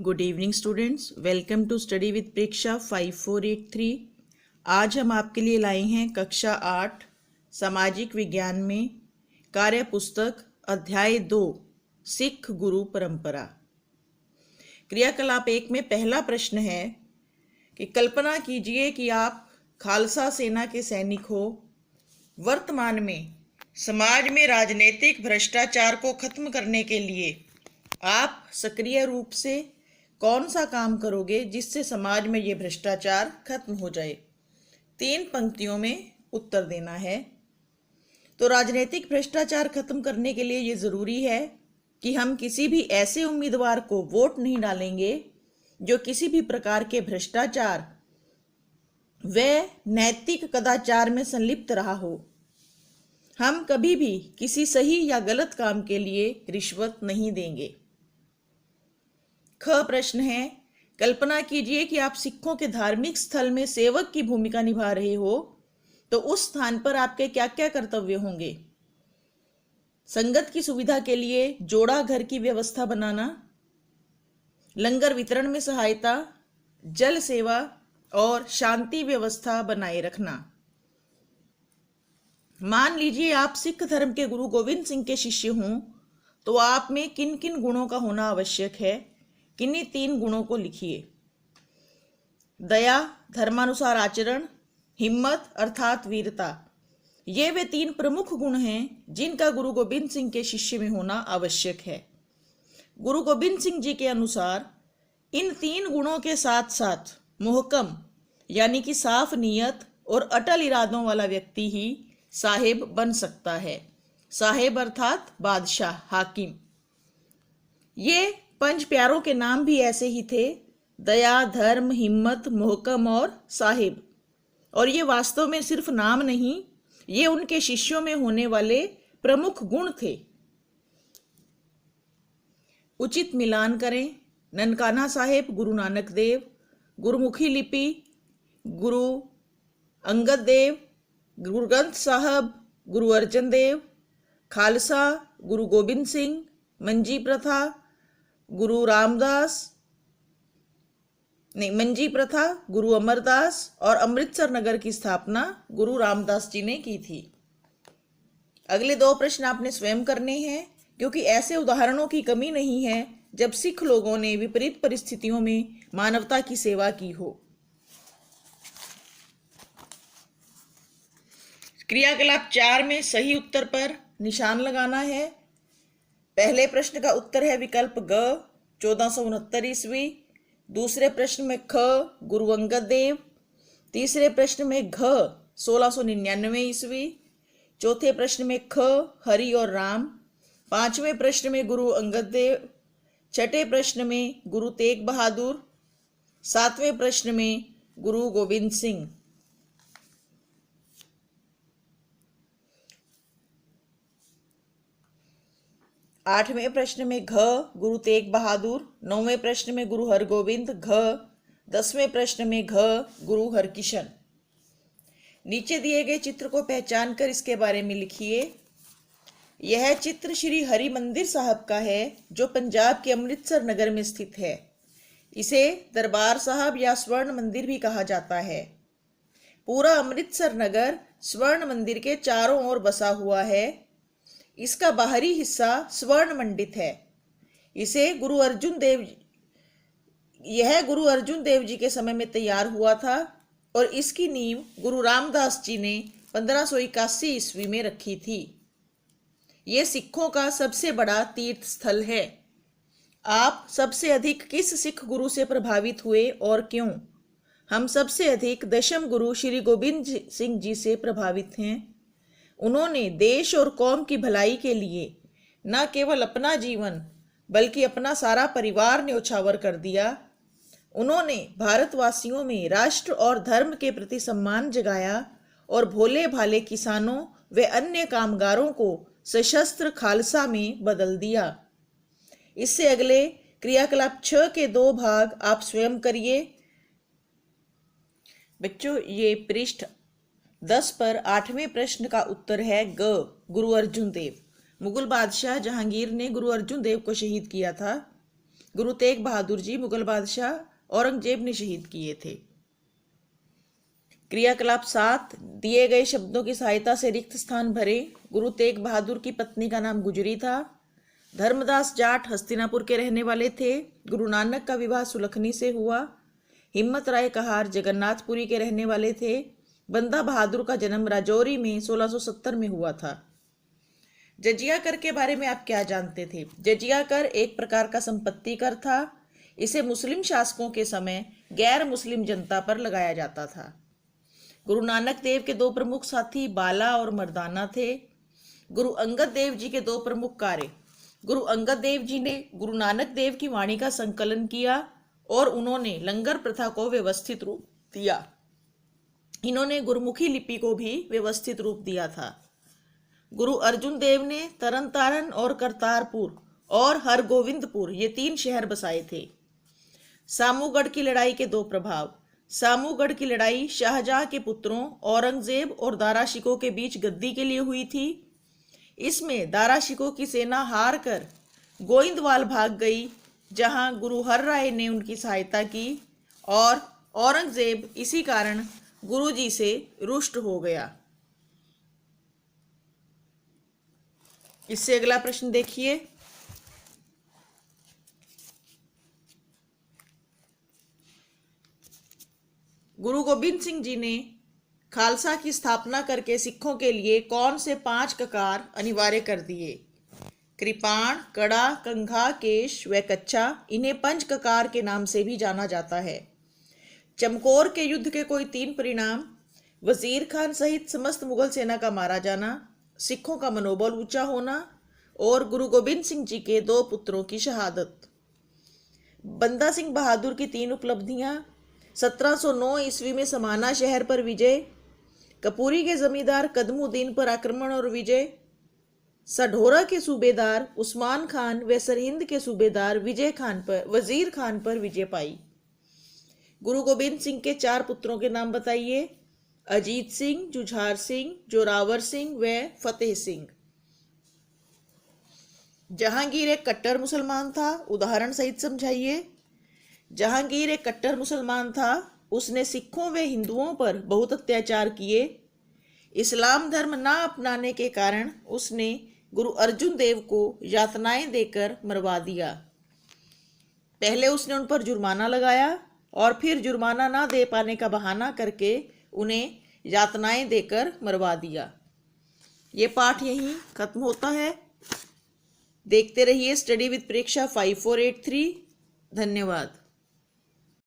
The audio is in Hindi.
Good evening students, welcome to study with Preksha 5483। आज हम आपके लिए लाए हैं कक्षा 8 सामाजिक विज्ञान में कार्य पुस्तक अध्याय 2 सिख गुरु परंपरा। क्रियाकलाप 1 में पहला प्रश्न है कि कल्पना कीजिए कि आप खालसा सेना के सैनिक हो। वर्तमान में समाज में राजनीतिक भ्रष्टाचार को खत्म करने के लिए आप सक्रिय रूप से कौन सा काम करोगे जिससे समाज में ये भ्रष्टाचार खत्म हो जाए। 3 पंक्तियों में उत्तर देना है। तो राजनीतिक भ्रष्टाचार खत्म करने के लिए ये ज़रूरी है कि हम किसी भी ऐसे उम्मीदवार को वोट नहीं डालेंगे जो किसी भी प्रकार के भ्रष्टाचार व नैतिक कदाचार में संलिप्त रहा हो। हम कभी भी किसी सही या गलत काम के लिए रिश्वत नहीं देंगे। ख प्रश्न है, कल्पना कीजिए कि आप सिखों के धार्मिक स्थल में सेवक की भूमिका निभा रहे हो, तो उस स्थान पर आपके क्या क्या कर्तव्य होंगे। संगत की सुविधा के लिए जोड़ा घर की व्यवस्था बनाना, लंगर वितरण में सहायता, जल सेवा और शांति व्यवस्था बनाए रखना। मान लीजिए आप सिख धर्म के गुरु गोविंद सिंह के शिष्य हों, तो आप में किन किन गुणों का होना आवश्यक है। किन्हीं 3 गुणों को लिखिए। दया, धर्मानुसार आचरण, हिम्मत अर्थात वीरता। ये वे 3 प्रमुख गुण हैं जिनका गुरु गोविंद सिंह के शिष्य में होना आवश्यक है। गुरु गोविंद सिंह जी के अनुसार इन 3 गुणों के साथ साथ मुहकम यानी कि साफ नीयत और अटल इरादों वाला व्यक्ति ही साहेब बन सकता है। साहेब अर्थात बादशाह, हाकिम। ये 5 प्यारों के नाम भी ऐसे ही थे, दया, धर्म, हिम्मत, मोहकम और साहिब। और ये वास्तव में सिर्फ नाम नहीं, ये उनके शिष्यों में होने वाले प्रमुख गुण थे। उचित मिलान करें। ननकाना साहेब गुरु नानक देव, गुरुमुखी लिपि गुरु अंगद देव, गुरु ग्रंथ साहब गुरु अर्जन देव, खालसा गुरु गोबिंद सिंह, मंजी प्रथा मंजी प्रथा गुरु अमरदास और अमृतसर नगर की स्थापना गुरु रामदास जी ने की थी। अगले 2 प्रश्न आपने स्वयं करने हैं, क्योंकि ऐसे उदाहरणों की कमी नहीं है जब सिख लोगों ने विपरीत परिस्थितियों में मानवता की सेवा की हो। क्रियाकलाप 4 में सही उत्तर पर निशान लगाना है। पहले प्रश्न का उत्तर है विकल्प ग, 1469 ईस्वी। दूसरे प्रश्न में ख, गुरु अंगद देव। तीसरे प्रश्न में घ, 1699 ईस्वी। चौथे प्रश्न में ख, हरि और राम। 5वें प्रश्न में गुरु अंगद देव। 6ठे प्रश्न में गुरु तेग बहादुर। 7वें प्रश्न में गुरु गोविंद सिंह। 8वें प्रश्न में घ, गुरु तेग बहादुर। 9वें प्रश्न में गुरु हरगोविंद घ। 10वें प्रश्न में घ, गुरु हरकिशन। नीचे दिए गए चित्र को पहचान कर इसके बारे में लिखिए। यह चित्र श्री हरि मंदिर साहब का है, जो पंजाब के अमृतसर नगर में स्थित है। इसे दरबार साहब या स्वर्ण मंदिर भी कहा जाता है। पूरा अमृतसर नगर स्वर्ण मंदिर के चारों ओर बसा हुआ है। इसका बाहरी हिस्सा स्वर्ण मंडित है। यह गुरु अर्जुन देव जी के समय में तैयार हुआ था और इसकी नींव गुरु रामदास जी ने 1581 ईस्वी में रखी थी। ये सिखों का सबसे बड़ा तीर्थ स्थल है। आप सबसे अधिक किस सिख गुरु से प्रभावित हुए और क्यों? हम सबसे अधिक दशम गुरु श्री गोविंद सिंह जी से प्रभावित हैं। उन्होंने देश और कौम की भलाई के लिए न केवल अपना जीवन बल्कि अपना सारा परिवार न्यौछावर कर दिया। उन्होंने भारतवासियों में राष्ट्र और धर्म के प्रति सम्मान जगाया और भोले भाले किसानों व अन्य कामगारों को सशस्त्र खालसा में बदल दिया। इससे अगले क्रियाकलाप 6 के 2 भाग आप स्वयं करिए। बच्चों, ये पृष्ठ 10 पर 8वें प्रश्न का उत्तर है ग, गुरु अर्जुन देव। मुगल बादशाह जहांगीर ने गुरु अर्जुन देव को शहीद किया था। गुरु तेग बहादुर जी मुगल बादशाह औरंगजेब ने शहीद किए थे। क्रियाकलाप 7, दिए गए शब्दों की सहायता से रिक्त स्थान भरे। गुरु तेग बहादुर की पत्नी का नाम गुजरी था। धर्मदास जाट हस्तिनापुर के रहने वाले थे। गुरु नानक का विवाह सुलखनी से हुआ। हिम्मत राय कहार जगन्नाथपुरी के रहने वाले थे। बंदा बहादुर का जन्म राजौरी में 1670 में हुआ था। जजिया कर के बारे में आप क्या जानते थे? जजिया कर एक प्रकार का संपत्ति कर था। इसे मुस्लिम शासकों के समय गैर मुस्लिम जनता पर लगाया जाता था। गुरु नानक देव के 2 प्रमुख साथी बाला और मर्दाना थे। गुरु अंगद देव जी के 2 प्रमुख कार्य। गुरु अंगद देव जी ने गुरु नानक देव की वाणी का संकलन किया और उन्होंने लंगर प्रथा को व्यवस्थित रूप दिया। इन्होंने गुरुमुखी लिपि को भी व्यवस्थित रूप दिया था। गुरु अर्जुन देव ने तरन तारण और करतारपुर और हरगोविंदपुर ये 3 शहर बसाए थे। सामूगढ़ की लड़ाई के 2 प्रभाव। सामूगढ़ की लड़ाई शाहजहां के पुत्रों औरंगजेब और दारा शिकोह के बीच गद्दी के लिए हुई थी। इसमें दारा शिकोह की सेना हार कर गोइंदवाल भाग गई, जहां गुरु हर राय ने उनकी सहायता की और औरंगजेब इसी कारण गुरु जी से रुष्ट हो गया। इससे अगला प्रश्न देखिए। गुरु गोबिंद सिंह जी ने खालसा की स्थापना करके सिखों के लिए कौन से 5 ककार अनिवार्य कर दिए? कृपाण, कड़ा, कंघा, केश व कच्छा। इन्हें पंच ककार के नाम से भी जाना जाता है। चमकौर के युद्ध के कोई 3 परिणाम। वजीर खान सहित समस्त मुगल सेना का मारा जाना, सिखों का मनोबल ऊंचा होना और गुरु गोबिंद सिंह जी के 2 पुत्रों की शहादत। बंदा सिंह बहादुर की 3 उपलब्धियां। 1709 ईस्वी में समाना शहर पर विजय। कपूरी के जमींदार कदमुद्दीन पर आक्रमण और विजय। सढौरा के सूबेदार उस्मान खान व सरहिंद के सूबेदार वजीर खान पर विजय पाई। गुरु गोबिंद सिंह के 4 पुत्रों के नाम बताइए। अजीत सिंह, जुझार सिंह, जोरावर सिंह व फतेह सिंह। जहांगीर एक कट्टर मुसलमान था, उदाहरण सहित समझाइए। जहांगीर एक कट्टर मुसलमान था। उसने सिखों व हिंदुओं पर बहुत अत्याचार किए। इस्लाम धर्म ना अपनाने के कारण उसने गुरु अर्जुन देव को यातनाएं देकर मरवा दिया। पहले उसने उन पर जुर्माना लगाया और फिर जुर्माना ना दे पाने का बहाना करके उन्हें यातनाएं देकर मरवा दिया। ये पाठ यहीं खत्म होता है। देखते रहिए स्टडी विद प्रेक्षा 5483। धन्यवाद।